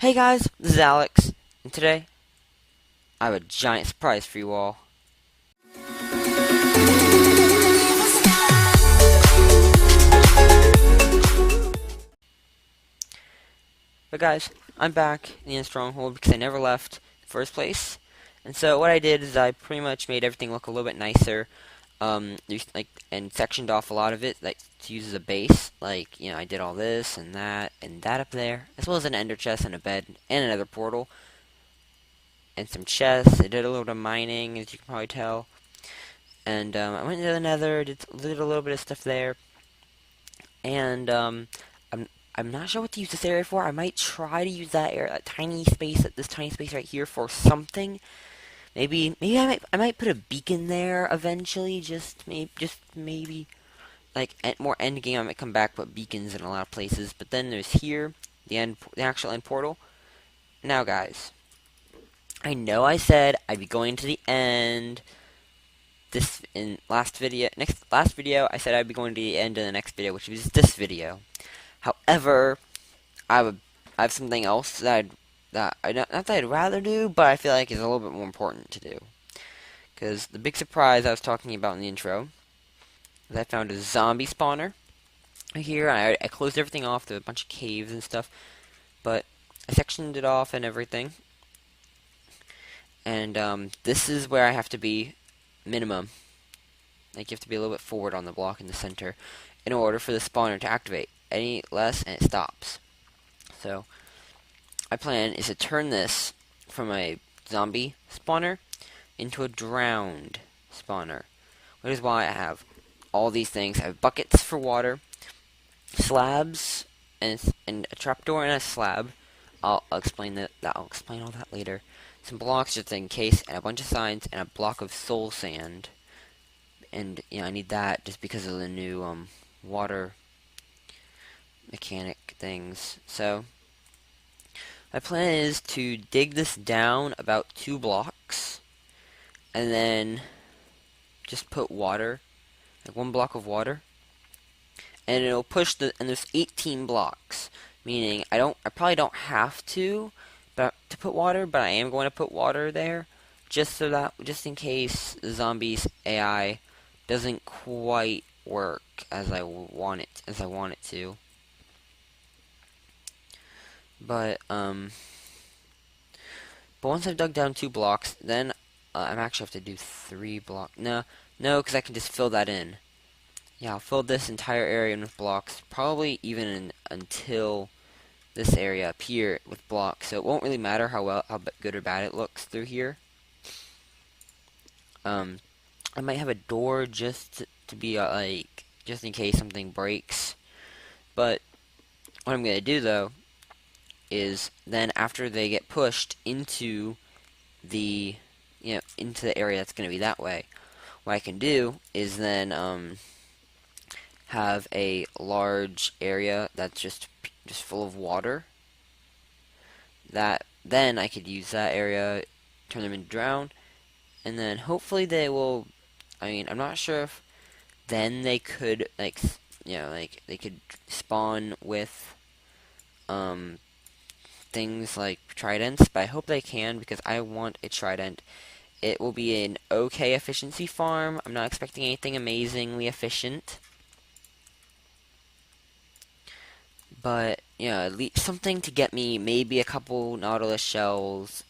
Hey guys, this is Alex, and today I have a giant surprise for you all. But guys, I'm back in the Stronghold because I never left in the first place. And so what I did is I pretty much made everything look a little bit nicer. And sectioned off a lot of it, like to use as a base. Like, I did all this and that up there, as well as an ender chest and a bed and another portal and some chests. I did a little bit of mining, as you can probably tell. And I went into the Nether, did a little bit of stuff there. And I'm not sure what to use this area for. I might try to use that area, this tiny space right here for something. Maybe I might put a beacon there eventually. Just maybe. Like more end game, I might come back, put beacons in a lot of places. But then there's here the actual end portal. Now, guys, I know I said I'd be going to the end. Last video, I said I'd be going to the end of the next video, which is this video. However, I have something else not that I'd rather do, but I feel like is a little bit more important to do. Because the big surprise I was talking about in the intro is I found a zombie spawner here. I closed everything off to a bunch of caves and stuff, but I sectioned it off and everything. And this is where I have to be minimum. Like, you have to be a little bit forward on the block in the center in order for the spawner to activate. Any less and it stops. So my plan is to turn this from a zombie spawner into a drowned spawner, which is why I have all these things. I have buckets for water, slabs, and a trapdoor and a slab. I'll explain that. I'll explain all that later. Some blocks just in case, and a bunch of signs, and a block of soul sand. And I need that just because of the new water mechanic things. So my plan is to dig this down about 2 blocks, and then just put water, like 1 block of water, and it'll push and there's 18 blocks, meaning I probably don't have to put water, but I am going to put water there, just in case the zombies AI doesn't quite work as I want it to. But once I've dug down 2 blocks, then I'm actually have to do 3 blocks. No, because I can just fill that in. Yeah, I'll fill this entire area in with blocks, probably even until this area up here with blocks. So it won't really matter how good or bad it looks through here. I might have a door just to be just in case something breaks. But what I'm gonna do though is then after they get pushed into the into the area that's going to be that way, what I can do is then have a large area that's just full of water. Then I could use that area, turn them into drown, and then hopefully they will. I mean, I'm not sure if then they could they could spawn with things like tridents, but I hope they can because I want a trident. It will be an okay efficiency farm. I'm not expecting anything amazingly efficient, but at least something to get me maybe a couple Nautilus shells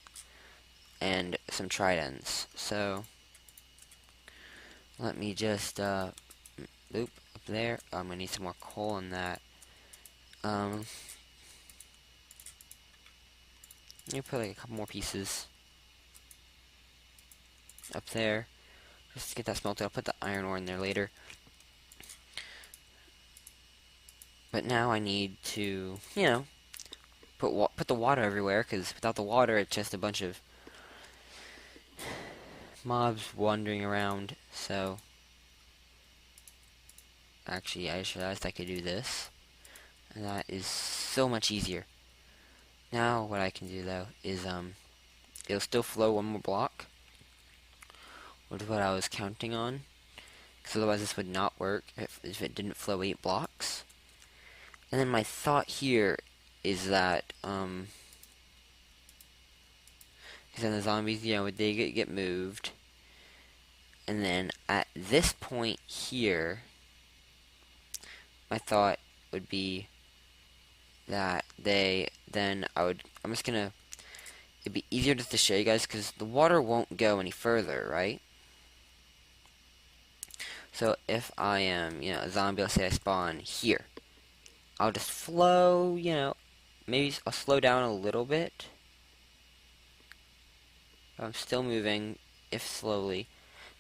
and some tridents. So let me just up there. I'm gonna need some more coal in that. Let me put like a couple more pieces up there just to get that smelted. I'll put the iron ore in there later. But now I need to, put the water everywhere, because without the water it's just a bunch of mobs wandering around. So actually I just realized I could do this, and that is so much easier. Now what I can do though is it'll still flow 1 more block, which is what I was counting on, because otherwise this would not work if it didn't flow 8 blocks. And then my thought here is that Because then the zombies, they get moved. And then at this point here, my thought would be that I'm just gonna, it'd be easier just to show you guys because the water won't go any further, right? So if I am, a zombie, let's say I spawn here, I'll just flow, maybe I'll slow down a little bit. I'm still moving, if slowly.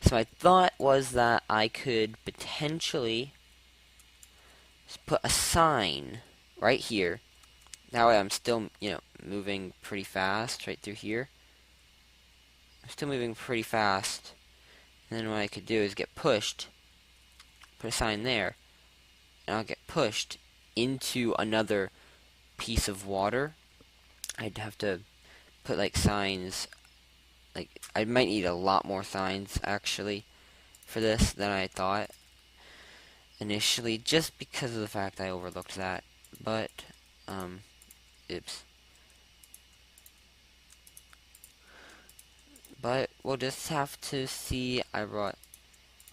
So my thought was that I could potentially put a sign right here. That way I'm still, moving pretty fast right through here. I'm still moving pretty fast. And then what I could do is get pushed, put a sign there, and I'll get pushed into another piece of water. I'd have to put like signs, like I might need a lot more signs actually for this than I thought initially, just because of the fact I overlooked that. But oops. But we'll just have to see. I brought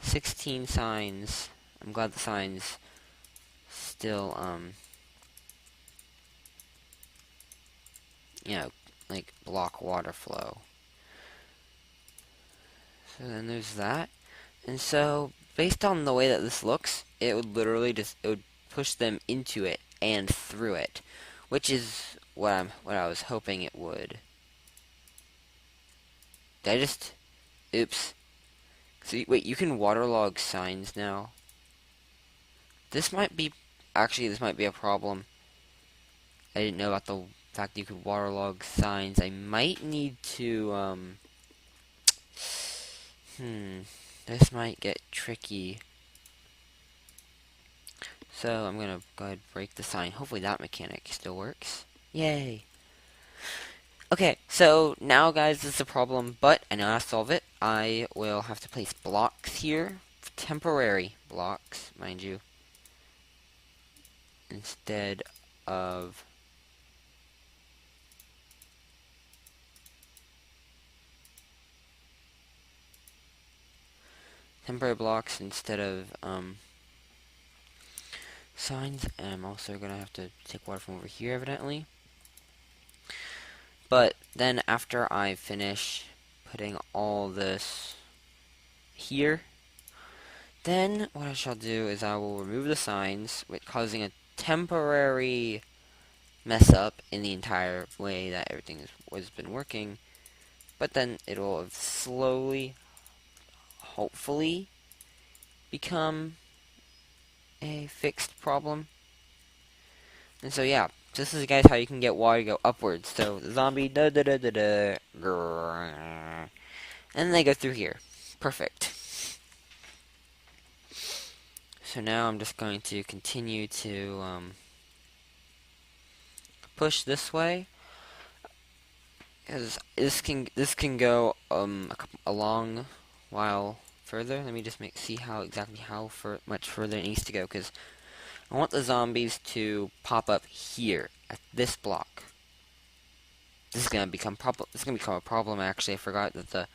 16 signs. I'm glad the signs still like block water flow. So then there's that. And so based on the way that this looks, it would literally it would push them into it and through it, which is what I was hoping it would. Did I just oops. So wait, you can waterlog signs now. This might be a problem. I didn't know about the fact that you could waterlog signs. I might need to this might get tricky. So I'm gonna go ahead and break the sign. Hopefully that mechanic still works. Yay! Okay, so now guys, this is a problem, but I know how to solve it. I will have to place blocks here. Temporary blocks, mind you. Instead of signs, and I'm also gonna have to take water from over here evidently. But then after I finish putting all this here, then what I shall do is I will remove the signs, causing a temporary mess up in the entire way that everything has been working. But then it'll have slowly, hopefully, become a fixed problem. And so yeah, this is guys how you can get water to go upwards. So the zombie da da da da da, grrr, and then they go through here. Perfect. So now I'm just going to continue to push this way, because this can go a long while further. Let me just see exactly how much further it needs to go, because I want the zombies to pop up here at this block. This is gonna become a problem. Actually, I forgot that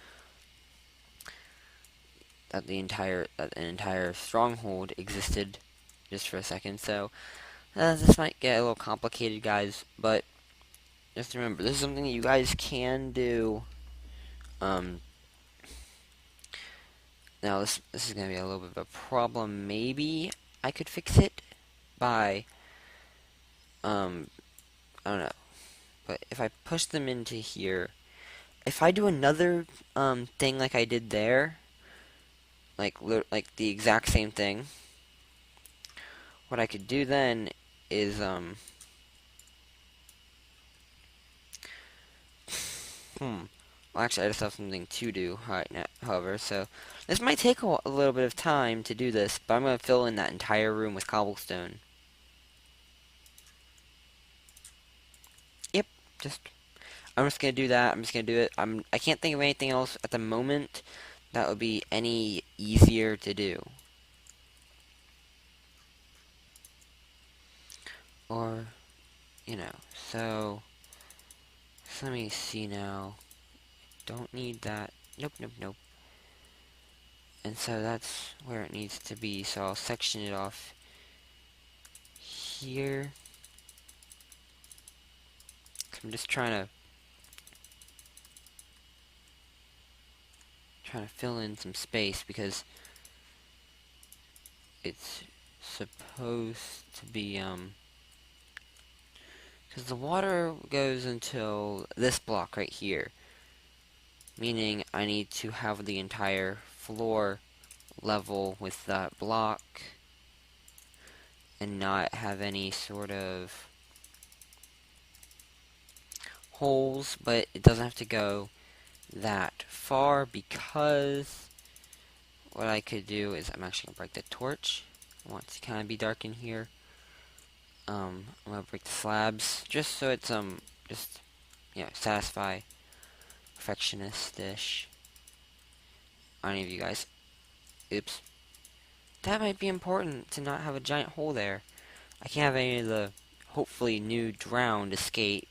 an entire stronghold existed just for a second. So this might get a little complicated, guys. But just remember, this is something that you guys can do. Now this is gonna be a little bit of a problem. Maybe I could fix it by I don't know. But if I push them into here, if I do another thing like I did there, like the exact same thing, what I could do then is well, actually I just have something to do right now, however, so this might take a little bit of time to do this, but I'm going to fill in that entire room with cobblestone. Yep, I'm just going to do that. I'm just going to do it. I can't think of anything else at the moment that would be any easier to do. Or, so let me see now don't need that. Nope, nope, nope. And so that's where it needs to be. So I'll section it off here. I'm just trying to fill in some space because it's supposed to be because the water goes until this block right here, meaning I need to have the entire floor level with that block and not have any sort of holes, but it doesn't have to go that far because what I could do is I'm actually gonna break the torch. I want it to kind of be dark in here. I'm gonna break the slabs just so it's just satisfy perfectionist-ish on any of you guys. Oops. That might be important to not have a giant hole there. I can't have any of the hopefully new drowned escape.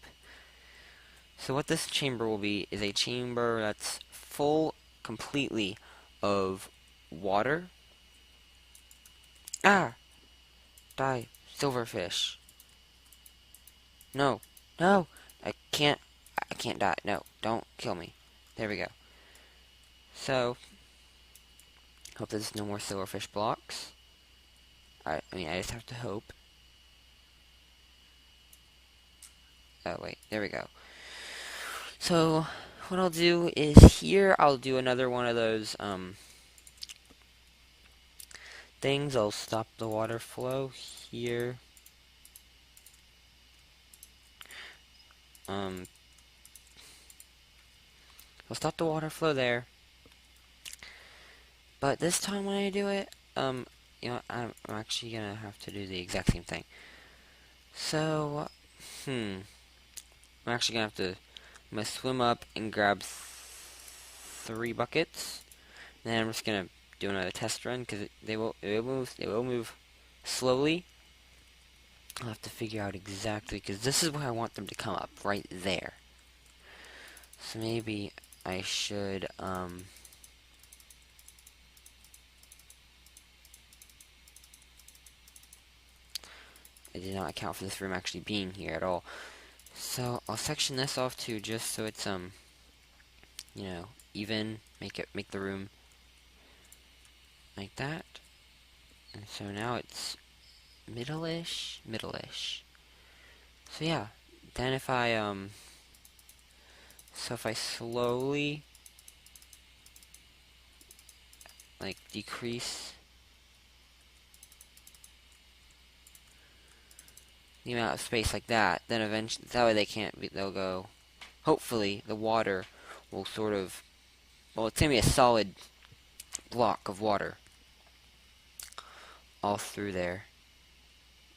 So what this chamber will be is a chamber that's full completely of water. Ah! Die, silverfish. No. No! I can't die. No, don't kill me. There we go. So, hope there's no more silverfish blocks. I mean, I just have to hope. Oh, wait, there we go. So, what I'll do is here, I'll do another one of those, things. I'll stop the water flow here. I'll stop the water flow there. But this time when I do it, I'm actually gonna have to do the exact same thing. So, I'm actually gonna have to, I'm gonna swim up and grab 3 buckets. And then I'm just gonna do another test run because they will move slowly. I'll have to figure out exactly because this is where I want them to come up, right there. So maybe I should I did not account for this room actually being here at all. So I'll section this off too, just so it's even. Make the room like that. And so now it's middle-ish. So yeah, then if I slowly decrease the amount of space like that, then eventually that way they'll go. Hopefully the water will sort of, well, it's gonna be a solid block of water all through there.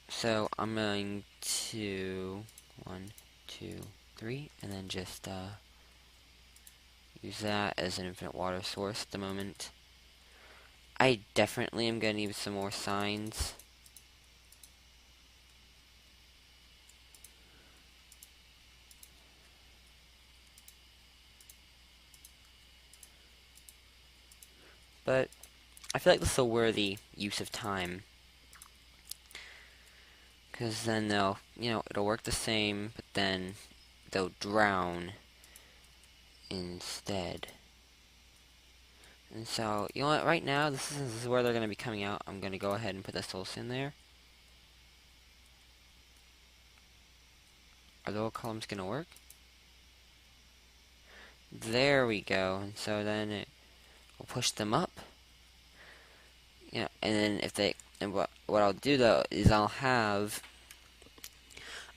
So I'm going to 1, 2, 3, and then just use that as an infinite water source at the moment. I definitely am going to need some more signs. But I feel like this is a worthy use of time. Because then it'll work the same, but then they'll drown instead. And so, you know what, right now, this is where they're going to be coming out. I'm going to go ahead and put the souls in there. Are the little columns going to work? There we go. And so then it will push them up. And then what I'll do though is I'll have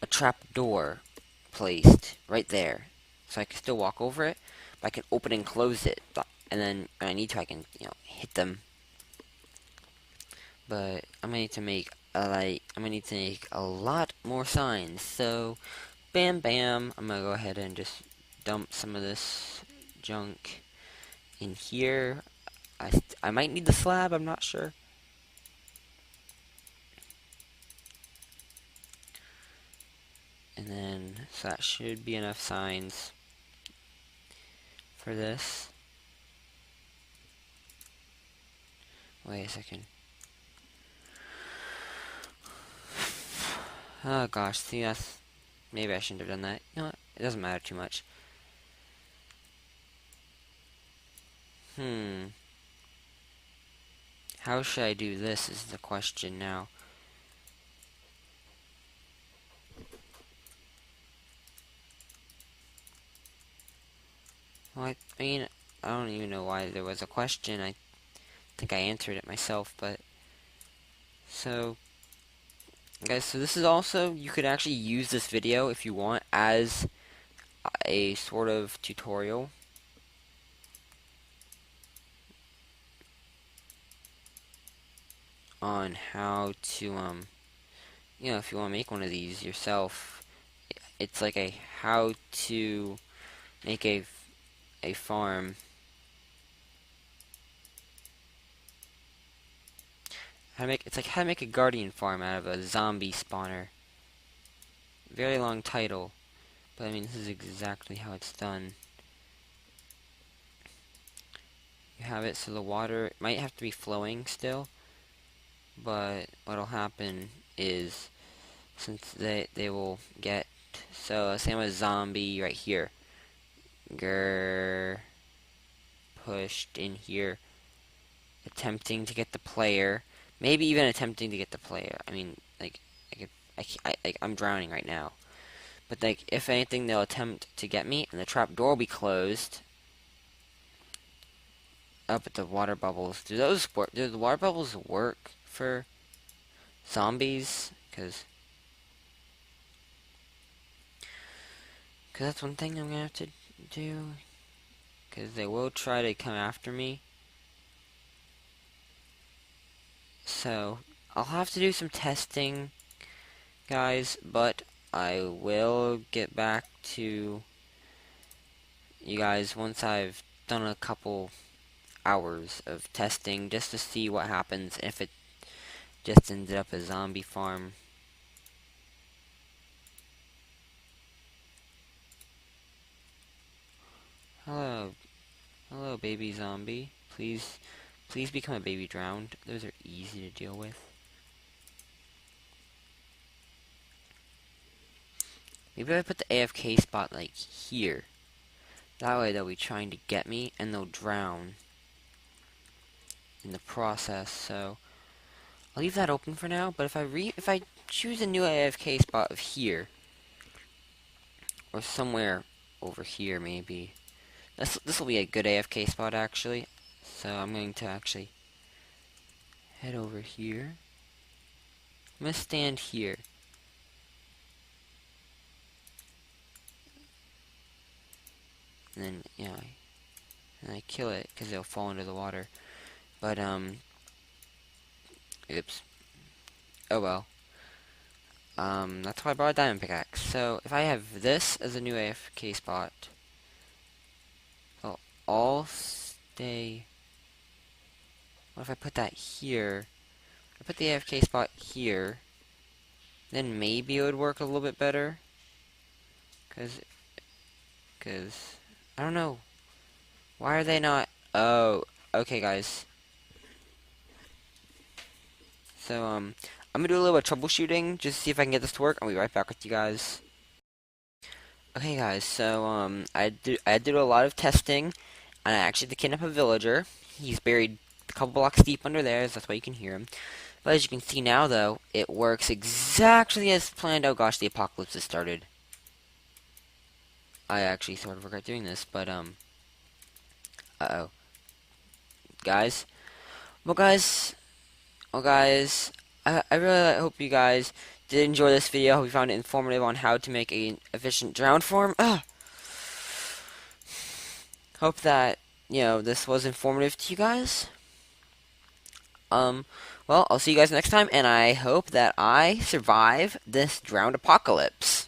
a trap door placed right there, so I can still walk over it, but I can open and close it, and then when I need to, I can hit them. But I'm gonna need to make a lot more signs. So, bam, bam. I'm gonna go ahead and just dump some of this junk in here. I might need the slab. I'm not sure. And then, so that should be enough signs for this. Wait a second. Oh gosh, see that's... Maybe I shouldn't have done that. You know what? It doesn't matter too much. How should I do this is the question now. Well, I mean, I don't even know why there was a question. I think I answered it myself, but... So... Guys, so this is also... You could actually use this video, if you want, as a sort of tutorial. On how to, you know, if you want to make one of these yourself. It's like a how to make a farm. It's like how to make a guardian farm out of a zombie spawner. Very long title, but I mean this is exactly how it's done. You have it so the water might have to be flowing still, but what'll happen is since they will get, so same with zombie right here. Grrr, pushed in here, attempting to get the player. Maybe even attempting to get the player. I mean, like, I'm drowning right now. But, like, if anything, they'll attempt to get me, and the trap door will be closed. Oh, but the water bubbles. Do those work? Do the water bubbles work for zombies? Because that's one thing I'm gonna have to do. Because they will try to come after me. So, I'll have to do some testing, guys, but I will get back to you guys once I've done a couple hours of testing just to see what happens if it just ended up a zombie farm. Hello. Hello, baby zombie. Please become a baby drowned. Those are easy to deal with. Maybe if I put the AFK spot like here. That way they'll be trying to get me and they'll drown in the process. So I'll leave that open for now, but if I choose a new AFK spot of here or somewhere over here maybe. This will be a good AFK spot actually. So I'm going to actually head over here. I'm going to stand here. And then, yeah, and I kill it because they'll fall into the water. But, oops. Oh well. That's why I brought a diamond pickaxe. So, if I have this as a new AFK spot, they'll all stay. What if I put that here? I put the AFK spot here, then maybe it would work a little bit better. Cause I don't know. Why are they not? Oh, okay, guys. So, I'm gonna do a little bit of troubleshooting just to see if I can get this to work. I'll be right back with you guys. Okay, guys. So, I did a lot of testing, and I actually had to kidnap a villager. He's buried a couple blocks deep under there, so that's why you can hear him. But as you can see now, though, it works exactly as planned. Oh gosh, the apocalypse has started. I actually sort of regret doing this, but, uh-oh. Guys. Well, guys, I really hope you guys did enjoy this video. I hope you found it informative on how to make an efficient drown farm. Hope that, you know, this was informative to you guys. Well, I'll see you guys next time, and I hope that I survive this drowned apocalypse.